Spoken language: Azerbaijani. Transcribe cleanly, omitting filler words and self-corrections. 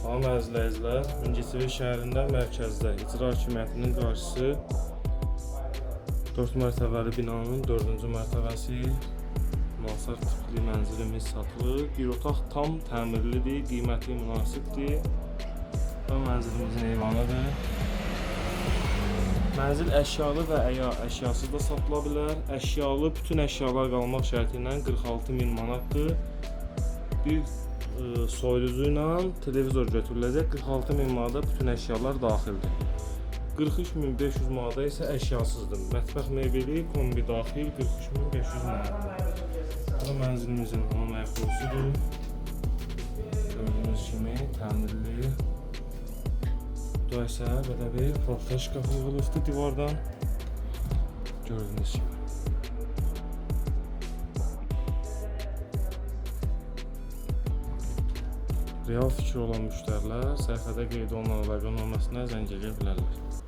Salam əzizləyicilər, Mingəçevir şəhərində mərkəzdə icra hakimiyyətinin qarşısı 4 mərtəbəli binanın 4-cü mərtəbəsi Nasır tipli mənzilimiz satılır. Bir otaq tam təmirlidir, qiyməti münasibdir və mənzilimizin eyvanıdır. Mənzil əşyalı və əşyasız da satıla bilər. Əşyalı bütün əşyalar qalmaq şərti ilə 46.000 manatdır. Bir soyuducu ilə televizor götürüləcək, 46.000 manata bütün əşyalar daxildir. 43.500 manata isə əşyasızdır. Mətbəx mebeli, kombi daxil 43.500 manatdır. Bu mənzilimizin hamam ayaqqabısıdır. Gördüyünüz kimi təmirli. Bu isə belə bir portföy şkafı yığılıbdır divardan. Gördüyünüz kimi. Real fikri olan müştərilər səhifədə qeyd olunan əlaqə nömrəsinə zəng edə bilərlər.